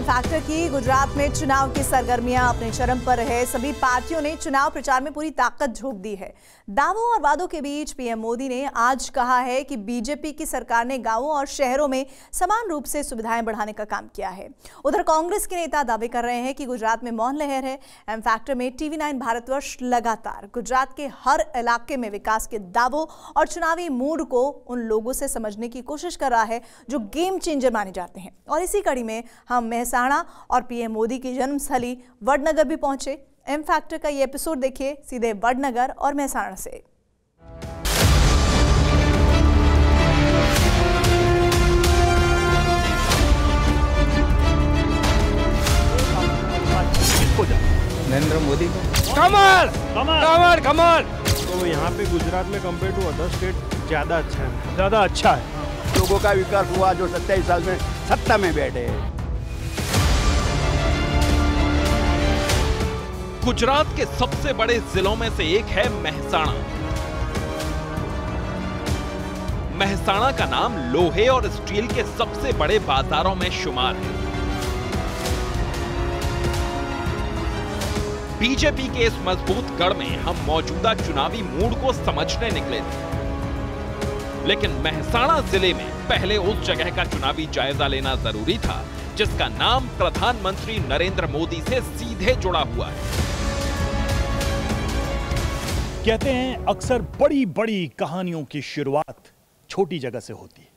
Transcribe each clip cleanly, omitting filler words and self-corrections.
M factor की गुजरात में चुनाव की सरगर्मियां अपने चरम पर है। सभी पार्टियों ने चुनाव प्रचार में पूरी ताकत झोंक दी है। दावों और वादों के बीच पीएम मोदी ने आज कहा है कि बीजेपी की सरकार ने गांवों और शहरों में समान रूप से सुविधाएं बढ़ाने का काम किया है। उधर कांग्रेस के नेता दावे कर रहे हैं कि गुजरात में मौन लहर है। एम फैक्टर में TV9 भारतवर्ष लगातार गुजरात के हर इलाके में विकास के दावों और चुनावी मूड को उन लोगों से समझने की कोशिश कर रहा है जो गेम चेंजर माने जाते हैं। और इसी कड़ी में हम मेहसाणा और पीएम मोदी की जन्मस्थली वडनगर भी पहुंचे। एम फैक्टर का ये एपिसोड देखिए सीधे वडनगर और मेहसाणा से। नरेंद्र मोदी कमल कमल कमल। तो यहाँ पे गुजरात में कंपेयर टू अदर स्टेट ज्यादा अच्छा है। लोगों का विकास हुआ जो 27 साल में सत्ता में बैठे। गुजरात के सबसे बड़े जिलों में से एक है मेहसाणा। मेहसाणा का नाम लोहे और स्टील के सबसे बड़े बाजारों में शुमार है। बीजेपी के इस मजबूत गढ़ में हम मौजूदा चुनावी मूड को समझने निकले थे, लेकिन मेहसाणा जिले में पहले उस जगह का चुनावी जायजा लेना जरूरी था जिसका नाम प्रधानमंत्री नरेंद्र मोदी से सीधे जुड़ा हुआ है। कहते हैं अक्सर बड़ी बड़ी कहानियों की शुरुआत छोटी जगह से होती है।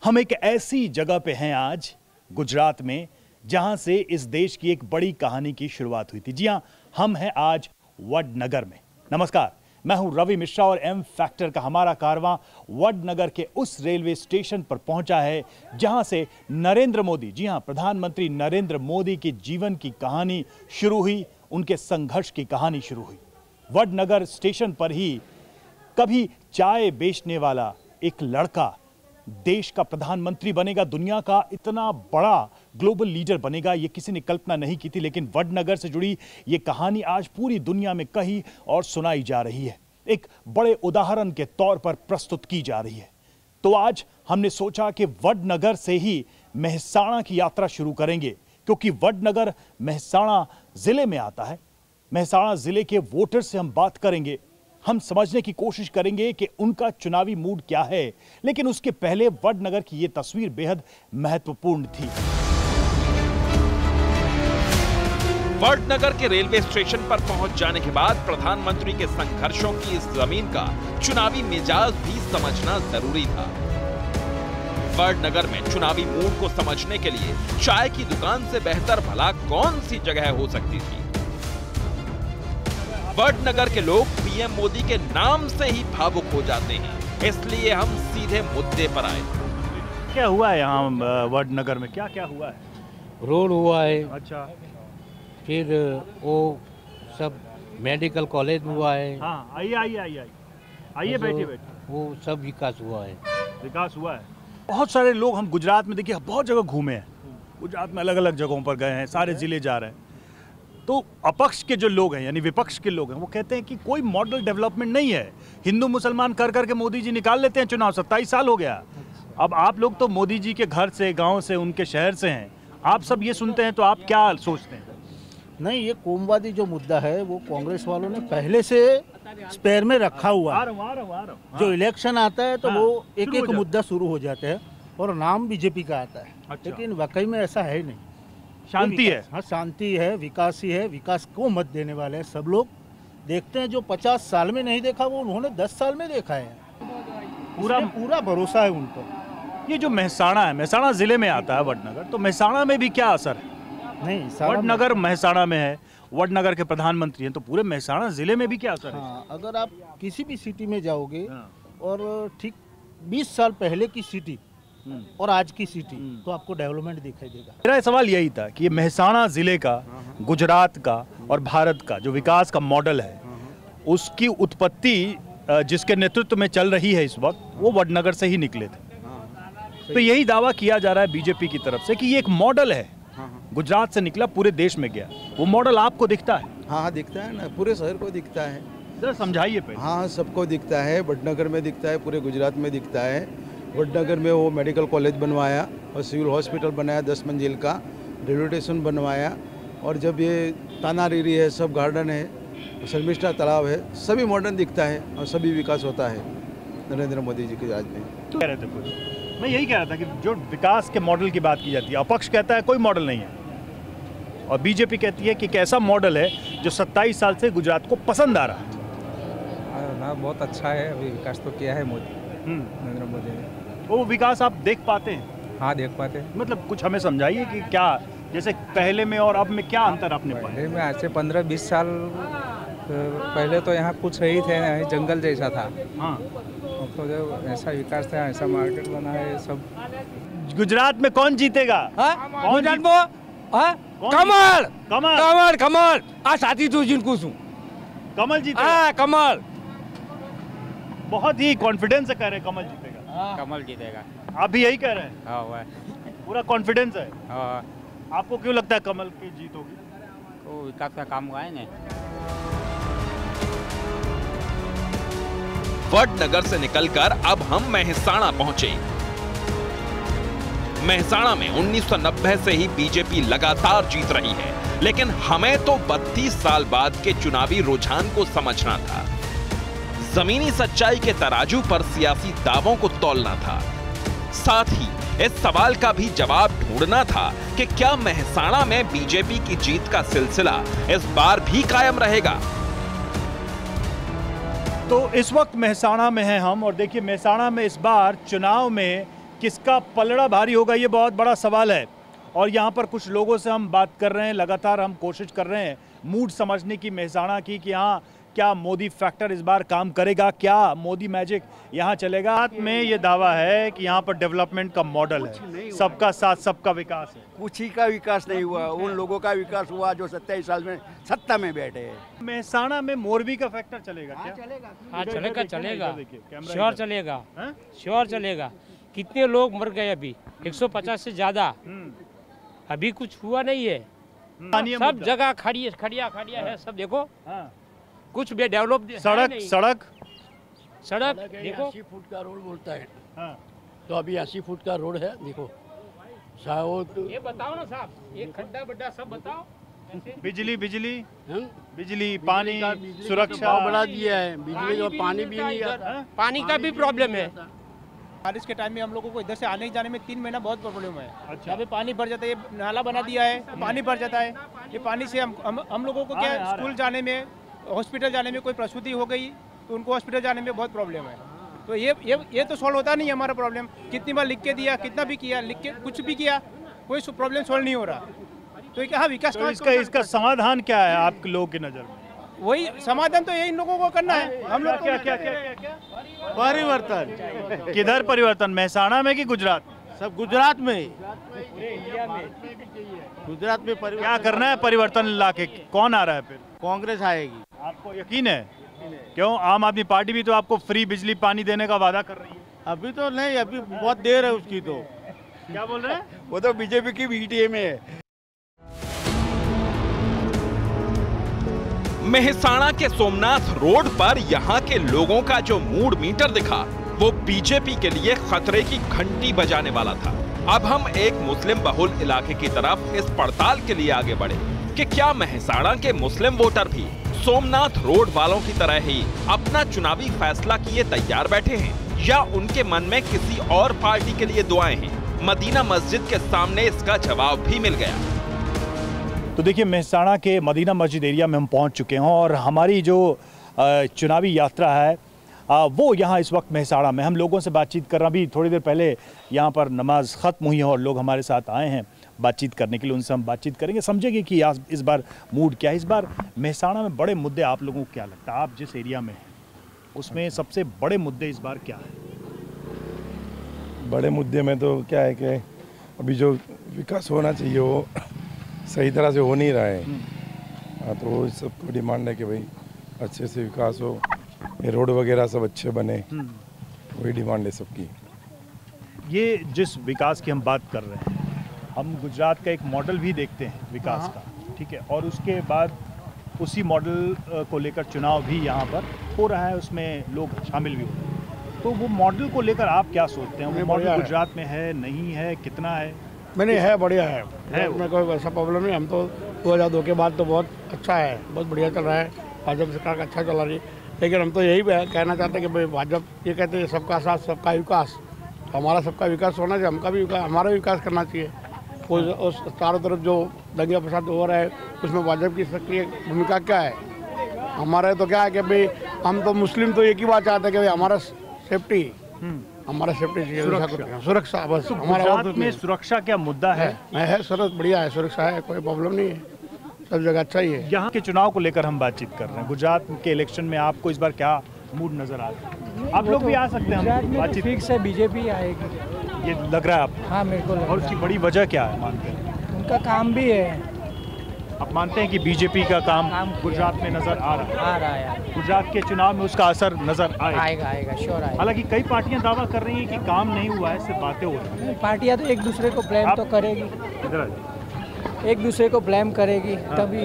हम एक ऐसी जगह पे हैं आज गुजरात में जहां से इस देश की एक बड़ी कहानी की शुरुआत हुई थी। जी हां, हम हैं आज वडनगर में। नमस्कार, मैं हूं रवि मिश्रा और एम फैक्टर का हमारा कारवां वडनगर के उस रेलवे स्टेशन पर पहुंचा है जहां से नरेंद्र मोदी, जी हां, प्रधानमंत्री नरेंद्र मोदी की जीवन की कहानी शुरू हुई, उनके संघर्ष की कहानी शुरू हुई। वडनगर स्टेशन पर ही कभी चाय बेचने वाला एक लड़का देश का प्रधानमंत्री बनेगा, दुनिया का इतना बड़ा ग्लोबल लीडर बनेगा, ये किसी ने कल्पना नहीं की थी। लेकिन वडनगर से जुड़ी ये कहानी आज पूरी दुनिया में कही और सुनाई जा रही है, एक बड़े उदाहरण के तौर पर प्रस्तुत की जा रही है। तो आज हमने सोचा कि वडनगर से ही मेहसाणा की यात्रा शुरू करेंगे, क्योंकि वडनगर मेहसाणा जिले में आता है। मेहसाणा जिले के वोटर से हम बात करेंगे, हम समझने की कोशिश करेंगे कि उनका चुनावी मूड क्या है। लेकिन उसके पहले वडनगर की यह तस्वीर बेहद महत्वपूर्ण थी। वडनगर के रेलवे स्टेशन पर पहुंच जाने के बाद प्रधानमंत्री के संघर्षों की इस जमीन का चुनावी मिजाज भी समझना जरूरी था। वडनगर में चुनावी मूड को समझने के लिए चाय की दुकान से बेहतर भला कौन सी जगह हो सकती थी। वडनगर के लोग पीएम मोदी के नाम से ही भावुक हो जाते हैं, इसलिए हम सीधे मुद्दे पर आए। क्या हुआ है यहाँ वडनगर में, क्या क्या हुआ है? रोड हुआ है, अच्छा, फिर वो सब मेडिकल कॉलेज हुआ है। हाँ, आइए बैठिए। वो सब विकास हुआ है। बहुत सारे लोग हम गुजरात में देखिए बहुत जगह घूमे हैं, गुजरात में अलग अलग जगहों पर गए हैं, सारे जिले जा रहे हैं। तो अपक्ष के जो लोग हैं यानी विपक्ष के लोग हैं वो कहते हैं कि कोई मॉडल डेवलपमेंट नहीं है, हिंदू मुसलमान कर करके मोदी जी निकाल लेते हैं चुनाव, 27 साल हो गया। अब आप लोग तो मोदी जी के घर से, गांव से, उनके शहर से हैं, आप सब ये सुनते हैं तो आप क्या सोचते हैं? नहीं, ये कोमवादी जो मुद्दा है वो कांग्रेस वालों ने पहले से स्पेयर में रखा हुआ है। जो इलेक्शन आता है तो वो एक एक मुद्दा शुरू हो जाता है और नाम बीजेपी का आता है। लेकिन वाकई में ऐसा है ही नहीं, शांति है। हाँ, शांति है, विकास ही है, विकास को मत देने वाले हैं सब लोग। देखते हैं जो 50 साल में नहीं देखा वो उन्होंने 10 साल में देखा है। पूरा भरोसा है उन पर। ये जो मेहसाणा है, मेहसाणा जिले में आता है वडनगर, तो मेहसाणा में भी क्या असर है? नहीं, वडनगर मेहसाणा में है, वडनगर के प्रधानमंत्री हैं, तो पूरे मेहसाणा जिले में भी क्या असर है? हाँ, अगर आप किसी भी सिटी में जाओगे और ठीक 20 साल पहले की सिटी और आज की सिटी तो आपको डेवलपमेंट दिखाई देगा। मेरा सवाल यही था कि ये मेहसाणा जिले का, गुजरात का और भारत का जो विकास का मॉडल है, उसकी उत्पत्ति जिसके नेतृत्व में चल रही है इस वक्त, वो वडनगर से ही निकले थे। तो यही दावा किया जा रहा है बीजेपी की तरफ से कि ये एक मॉडल है, गुजरात से निकला पूरे देश में गया। वो मॉडल आपको दिखता है? हाँ, दिखता है ना, पूरे शहर को दिखता है। जरा समझाइए पहले। हाँ, सबको दिखता है, वडनगर में दिखता है, पूरे गुजरात में दिखता है। वडनगर में वो मेडिकल कॉलेज बनवाया और सिविल हॉस्पिटल बनाया 10 मंजिल का, रेलवे स्टेशन बनवाया, और जब ये तानारीरी है, सब गार्डन है, शर्मिष्ठा तालाब है, सभी मॉडर्न दिखता है और सभी विकास होता है नरेंद्र मोदी जी के राज में। कह रहे थे कुछ, मैं यही कह रहा था कि जो विकास के मॉडल की बात की जाती है, अपक्ष कहता है कोई मॉडल नहीं है, और बीजेपी कहती है कि एक ऐसा मॉडल है जो 27 साल से गुजरात को पसंद आ रहा है। ना बहुत अच्छा है, अभी विकास तो किया है मोदी, नरेंद्र मोदी ने। वो विकास आप देख पाते हैं? हाँ, देख पाते हैं। मतलब कुछ हमें समझाइए कि क्या, जैसे पहले में और अब में क्या अंतर आपने पाया? पहले में आज से 15-20 साल पहले तो यहाँ कुछ ही थे, जंगल जैसा था। हाँ, अब तो जो ऐसा विकास था, ऐसा मार्केट बना है सब। गुजरात में कौन जीतेगा? कौन कमल कमल कमल कमल आ साथी तू जिनको सु कमल जीतेगा? हाँ, कमल बहुत ही कॉन्फिडेंस से कह रहे हैं कमल जीतेगा। कमल जीतेगा। आप भी यही कह रहे हैं? हाँ, हुआ है। पूरा कॉन्फिडेंस है? हाँ। आपको क्यों लगता है कमल की जीत होगी? तो विकास का काम हुआ है ना। वडनगर से निकलकर अब हम मेहसाणा पहुंचे। मेहसाणा में 1990 से ही बीजेपी लगातार जीत रही है, लेकिन हमें तो 32 साल बाद के चुनावी रुझान को समझना था। जमीनी सच्चाई के तराजू पर सियासी दावों को तौलना था। साथ ही इस सवाल का भी जवाब ढूंढना था कि क्या मेहसाणा में बीजेपी की जीत का सिलसिला इस बार भी कायम रहेगा। तो इस वक्त मेहसाणा में हैं हम, और देखिए मेहसाणा में इस बार चुनाव में किसका पलड़ा भारी होगा, ये बहुत बड़ा सवाल है। और यहाँ पर कुछ लोगों से हम बात कर रहे हैं, लगातार हम कोशिश कर रहे हैं मूड समझने की मेहसाणा की, कि यहाँ क्या मोदी फैक्टर इस बार काम करेगा, क्या मोदी मैजिक यहाँ चलेगा। हाथ में ये दावा है कि यहाँ पर डेवलपमेंट का मॉडल है, सबका साथ सबका विकास है। कुछ ही का विकास नहीं हुआ, उन लोगों का विकास हुआ जो 27 साल में सत्ता में बैठे हैं। मेहसाणा में मोरबी का फैक्टर चलेगा क्या? हाँ, चलेगा चलेगा, कैमरा श्योर चलेगा, श्योर चलेगा। कितने लोग मर गए अभी, 150 से ज्यादा। अभी कुछ हुआ नहीं है, सब जगह खड़िया है, सब देखो। कुछ भी डेवलप सड़क देखो। 80 फुट का रोड बोलता है। तो अभी 80 फुट का रोड है, देखो। ये बताओ ना साहब, ये खड्डा बड्डा सब बताओ। बिजली पानी सुरक्षा बढ़ा दिया है, बिजली का पानी भी नहीं आता। पानी का भी प्रॉब्लम है। बारिश के टाइम में हम लोगों को इधर से आने जाने में 3 महीना बहुत प्रॉब्लम है। अच्छा। अभी पानी भर जाता है, ये नाला बना दिया है, पानी भर जाता है। ये पानी से हम लोगों को क्या, स्कूल जाने में, हॉस्पिटल जाने में, कोई प्रसूति हो गई तो उनको हॉस्पिटल जाने में बहुत प्रॉब्लम है। तो ये तो सॉल्व होता नहीं है हमारा प्रॉब्लम। कितनी बार लिख के दिया, कितना भी किया, लिख के कुछ भी किया, कोई प्रॉब्लम सॉल्व नहीं हो रहा। तो क्या विकास, तो इसका समाधान क्या है आप लोगों की नजर में? वही समाधान तो ये इन लोगों को करना है। हम लोग क्या परिवर्तन। किधर परिवर्तन, मेहसाणा में कि गुजरात? सब गुजरात में, गुजरात में क्या करना है परिवर्तन लाके? कौन आ रहा है फिर? कांग्रेस आएगी। आपको यकीन है? क्यों? आम आदमी पार्टी भी तो आपको फ्री बिजली पानी देने का वादा कर रही है। अभी तो नहीं, अभी बहुत देर है उसकी। तो क्या बोल रहे हैं? वो तो बीजेपी की बीटीए में है। मेहसाणा के सोमनाथ रोड पर यहाँ के लोगों का जो मूड मीटर दिखा, वो बीजेपी के लिए खतरे की घंटी बजाने वाला था। अब हम एक मुस्लिम बहुल इलाके की तरफ इस पड़ताल के लिए आगे बढ़े कि क्या मेहसाणा के मुस्लिम वोटर भी सोमनाथ रोड वालों की तरह ही अपना चुनावी फैसला किए तैयार बैठे हैं, या उनके मन में किसी और पार्टी के लिए दुआएं हैं। मदीना मस्जिद के सामने इसका जवाब भी मिल गया। तो देखिए मेहसाणा के मदीना मस्जिद एरिया में हम पहुंच चुके हैं, और हमारी जो चुनावी यात्रा है वो यहाँ इस वक्त मेहसाणा में। हम लोगों से बातचीत कर रहे हैं, अभी थोड़ी देर पहले यहाँ पर नमाज ख़त्म हुई है और लोग हमारे साथ आए हैं बातचीत करने के लिए। उनसे हम बातचीत करेंगे, समझेंगे कि इस बार मूड क्या है। इस बार मेहसाणा में बड़े मुद्दे आप लोगों को क्या लगता है? आप जिस एरिया में हैं उसमें सबसे बड़े मुद्दे इस बार क्या है? बड़े मुद्दे में तो क्या है कि अभी जो विकास होना चाहिए वो सही तरह से हो नहीं रहा है। हाँ, तो सबको डिमांड है कि भाई अच्छे से विकास हो, ये रोड वगैरह सब अच्छे बने, वही डिमांड है सबकी। ये जिस विकास की हम बात कर रहे हैं, हम गुजरात का एक मॉडल भी देखते हैं विकास का, ठीक है, और उसके बाद उसी मॉडल को लेकर चुनाव भी यहाँ पर हो रहा है, उसमें लोग शामिल भी हो रहे हैं। तो वो मॉडल को लेकर आप क्या सोचते हैं? वो मॉडल गुजरात में है, नहीं है, कितना है? मैंने है बढ़िया है उसमें कोई ऐसा प्रॉब्लम नहीं। हम तो 2002 के बाद तो बहुत अच्छा है, बहुत बढ़िया चल रहा है, भाजपा सरकार का अच्छा चला रही है। लेकिन हम तो यही कहना चाहते हैं कि भाई भाजपा ये कहते हैं सबका साथ सबका विकास, तो हमारा सबका विकास होना चाहिए, हमका भी विकास, हमारा विकास करना चाहिए। उस चारों तरफ जो दंगा फसाद हो रहा है उसमें भाजपा की सक्रिय भूमिका क्या है? हमारा तो क्या है कि भाई हम तो मुस्लिम तो एक ही बात चाहते हैं कि भाई हमारा सेफ्टी, हमारा सेफ्टी चाहिए, सुरक्षा बस हमारा। गुजरात में सुरक्षा क्या मुद्दा है? सुरक्षा बढ़िया है, सुरक्षा है, कोई प्रॉब्लम नहीं है, सब जगह अच्छा ही है। यहाँ के चुनाव को लेकर हम बातचीत कर रहे हैं। गुजरात के इलेक्शन में आपको इस बार क्या मूड नजर आता है? आप लोग भी आ सकते हैं, बातचीत फिक्स है, बीजेपी आएगी, ये लग रहा है आपको? हाँ मेरे को। और उसकी बड़ी वजह क्या है मानते हैं? उनका काम भी है। आप मानते हैं कि बीजेपी का काम गुजरात में नजर आ रहा है? गुजरात के चुनाव में उसका असर नजर आएगा, श्योर आएगा। हालांकि कई पार्टियां दावा कर रही हैं कि काम नहीं हुआ है, सिर्फ बातें हो रही हैं। पार्टियां तो एक दूसरे को ब्लेम तो करेगी, एक दूसरे को ब्लेम करेगी, तभी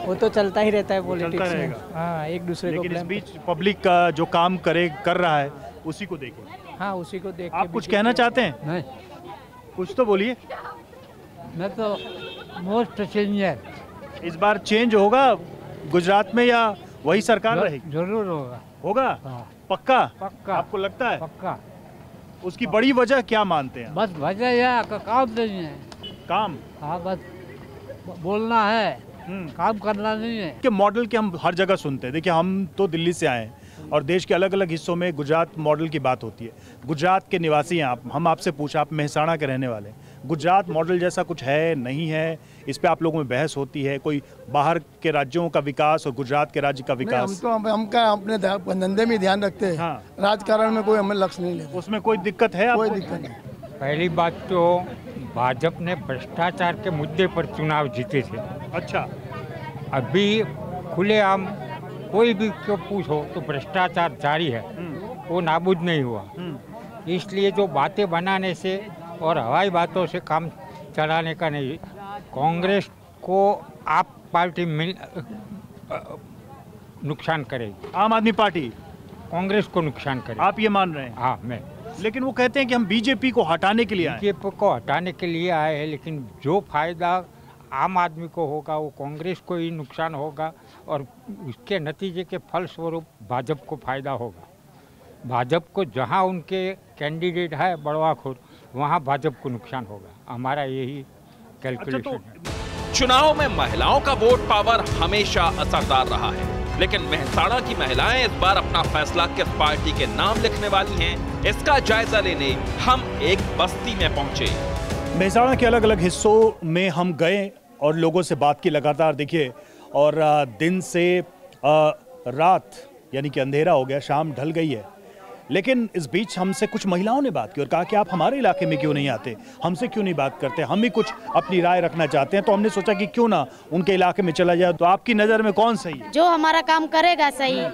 वो तो चलता ही रहता है पॉलिटिक्स में। हाँ, एक दूसरे को। लेकिन इस बीच पब्लिक का जो काम कर रहा है उसी को देखें। हाँ, उसी को देख। आप कुछ कहना चाहते हैं? नहीं, कुछ तो बोलिए। मैं तो मोस्ट चेंजर। इस बार चेंज होगा गुजरात में या वही सरकार रहेगी? जरूर होगा। होगा? हाँ। पक्का? पक्का। आपको लगता है? पक्का। उसकी बड़ी वजह क्या मानते हैं? बस वजह यह काम नहीं है। काम? हाँ, बस बोलना है, काम करना नहीं है। के मॉडल के हम हर जगह सुनते हैं। देखिए, हम तो दिल्ली से आए हैं और देश के अलग अलग हिस्सों में गुजरात मॉडल की बात होती है। गुजरात के निवासी हैं आप, हम आपसे पूछा, आप मेहसाणा के रहने वाले हैं, गुजरात मॉडल जैसा कुछ है नहीं है? इस पे आप लोगों में बहस होती है, कोई बाहर के राज्यों का विकास और गुजरात के राज्य का विकास? हम अपने धंधे में ध्यान रखते हैं। हाँ। राजकारण में कोई हमें लक्ष्य नहीं लेते। उसमें कोई दिक्कत है? कोई दिक्कत नहीं। पहली बात तो भाजपा ने भ्रष्टाचार के मुद्दे पर चुनाव जीते थे। अच्छा। अभी खुलेआम कोई भी क्यों पूछो तो भ्रष्टाचार जारी है, वो नाबूद नहीं हुआ। इसलिए जो बातें बनाने से और हवाई बातों से काम चलाने का नहीं। कांग्रेस को आप पार्टी नुकसान करेगी। आम आदमी पार्टी कांग्रेस को नुकसान करेगी। आप ये मान रहे हैं? हाँ, मैं। लेकिन वो कहते हैं कि हम बीजेपी को हटाने के लिए आए। बीजेपी को हटाने के लिए आए हैं, लेकिन जो फायदा आम आदमी को होगा वो कांग्रेस को ही नुकसान होगा और उसके नतीजे के फलस्वरूप भाजपा को फायदा होगा। भाजपा को जहां उनके कैंडिडेट है बड़वाखोर, वहां भाजपा को नुकसान होगा। हमारा यही कैलकुलेशन है। चुनाव में महिलाओं का वोट पावर हमेशा असरदार रहा है, लेकिन मेहसाणा की महिलाएं इस बार अपना फैसला किस पार्टी के नाम लिखने वाली हैं, इसका जायजा लेने हम एक बस्ती में पहुंचे। मेहसाणा के अलग अलग हिस्सों में हम गए और लोगों से बात की लगातार। देखिए, और दिन से रात यानी कि अंधेरा हो गया, शाम ढल गई है, लेकिन इस बीच हमसे कुछ महिलाओं ने बात की और कहा कि आप हमारे इलाके में क्यों नहीं आते, हमसे क्यों नहीं बात करते, हम भी कुछ अपनी राय रखना चाहते हैं। तो हमने सोचा कि क्यों ना उनके इलाके में चला जाए। तो आपकी नज़र में कौन सही है? जो हमारा काम करेगा सही,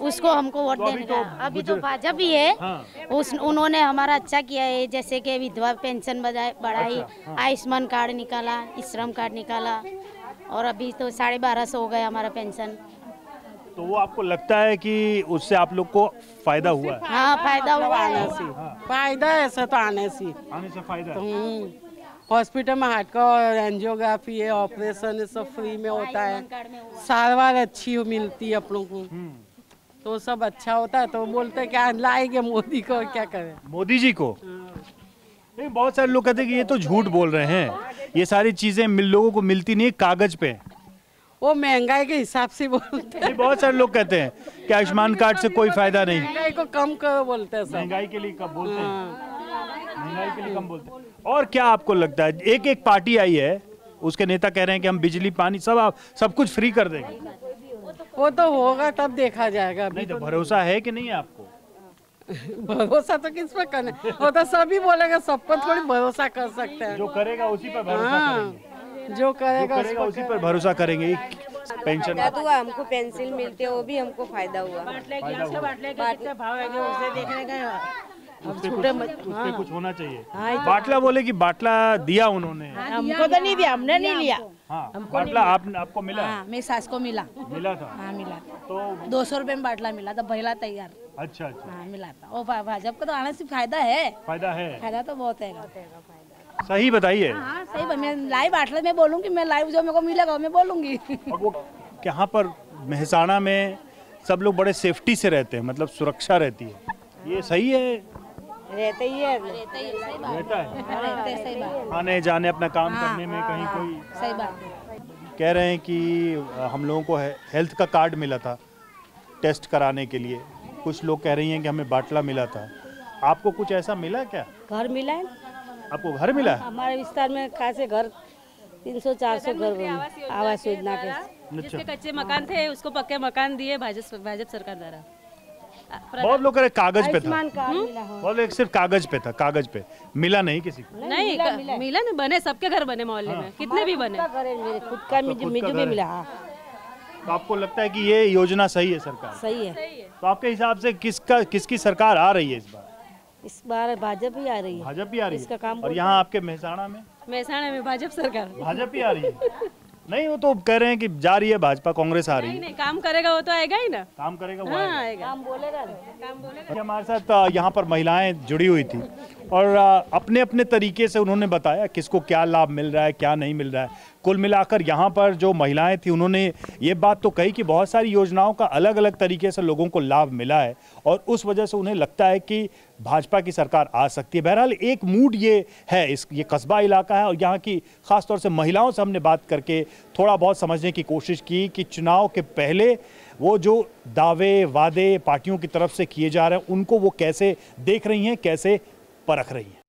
उसको हमको वोट देने का। अभी तो भाजपा ही है। हाँ। उन्होंने हमारा अच्छा किया है, जैसे कि विधवा पेंशन बढ़ाई, आयुष्मान कार्ड निकाला, श्रम कार्ड निकाला, और अभी तो 1250 हो गया हमारा पेंशन। तो वो आपको लगता है कि उससे आप लोग को फायदा हुआ है? हाँ, फायदा हुआ है। फायदा है, ऐसा तो आने से फायदा। हॉस्पिटल में हार्ट का एंजियोग्राफी है, ऑपरेशन है, सब फ्री में होता है, सारवार अच्छी मिलती है अपनों को, तो सब अच्छा होता है। तो बोलते हैं क्या लाएंगे मोदी को, क्या करें मोदी जी को? नहीं, बहुत सारे लोग कहते हैं कि ये तो झूठ बोल रहे हैं, ये सारी चीजें लोगों को मिलती नहीं, कागज पे। वो महंगाई के हिसाब से बोलते हैं। बहुत सारे लोग कहते हैं कि आयुष्मान कार्ड से कोई फायदा नहीं। महंगाई को कम करो बोलते हैं। महंगाई के लिए कम बोलते हैं, महंगाई के लिए कम बोलते हैं। और क्या आपको लगता है, एक एक पार्टी आई है, उसके नेता कह रहे हैं कि हम बिजली पानी सब कुछ फ्री कर देंगे। वो तो होगा तब देखा जाएगा। नहीं तो भरोसा है कि नहीं है आपको? भरोसा तो किस पे करना, वो तो सभी बोलेगा, सब पर थोड़ी भरोसा कर सकते हैं। जो करेगा उसी पर भरोसा करेंगे। जो करेगा उसी पर भरोसा करेंगे। पेंशन हुआ, हमको पेंसिल मिलती है, वो भी हमको फायदा हुआ। उसपे कुछ होना चाहिए। बाटला बोले कि बाटला दिया उन्होंने, हमको तो नहीं दिया, हमने नहीं लिया। हमको बाटला आपको मिला? मेरी सास को मिला। मिला था? हाँ, मिला। तो 200 रुपए में बाटला मिला था, पहला तैयार। अच्छा। हाँ, मिला था। और भाजपा को तो आने से फायदा है। फायदा है, फायदा तो बहुत है। सही बताइए। हाँ सही, मैं लाइव आटले में बोलूँगी, मैं लाइव जो मेरे को मिलेगा मैं बोलूँगी। वो यहाँ पर मेहसाणा में सब लोग बड़े सेफ्टी से रहते हैं, मतलब सुरक्षा रहती है, ये सही है? रहते ही है, रहता है, सही बात। आने जाने अपना काम करने में कहीं कोई सही बात। कह रहे हैं कि हम लोगों को हेल्थ का कार्ड मिला था टेस्ट कराने के लिए, कुछ लोग कह रही हैं कि हमें बाटला मिला था, आपको कुछ ऐसा मिला क्या? घर मिला है, आपको घर मिला है? हमारे विस्तार में खासे घर 300-400 घर बने आवास योजना के। जिसके कच्चे मकान थे उसको पक्के मकान दिए भाजपा सरकार द्वारा। बहुत लोग कह रहे कागज पे था, बहुत लोग सिर्फ कागज पे था, कागज पे मिला नहीं किसी को। नहीं मिला ना, बने सबके घर बने मोहल्ले में, कितने भी बने। मेरे खुद का मुझे भी मिला। तो आपको लगता है कि ये योजना सही है सरकार? सही है। तो आपके हिसाब से किसकी सरकार आ रही है इस बार? इस बार भाजपा ही आ रही है। भाजपा ही आ रही है इसका काम। और यहाँ आपके मेहसाणा में? मेहसाणा में भाजपा सरकार, भाजपा ही आ रही है। नहीं, वो तो कह रहे हैं कि जा रही है भाजपा, कांग्रेस आ रही है। नहीं, काम करेगा वो तो आएगा ही ना, काम करेगा वो आएगा। काम बोलेगा। हमारे साथ यहाँ पर महिलाएं जुड़ी हुई थी और अपने अपने तरीके से उन्होंने बताया किसको क्या लाभ मिल रहा है, क्या नहीं मिल रहा है। कुल मिलाकर यहाँ पर जो महिलाएं थी उन्होंने ये बात तो कही कि बहुत सारी योजनाओं का अलग अलग तरीके से लोगों को लाभ मिला है और उस वजह से उन्हें लगता है कि भाजपा की सरकार आ सकती है। बहरहाल एक मूड ये है, ये कस्बा इलाका है और यहाँ की खासतौर से महिलाओं से हमने बात करके थोड़ा बहुत समझने की कोशिश की कि चुनाव के पहले वो जो दावे वादे पार्टियों की तरफ से किए जा रहे हैं उनको वो कैसे देख रही हैं, कैसे परख रही हैं।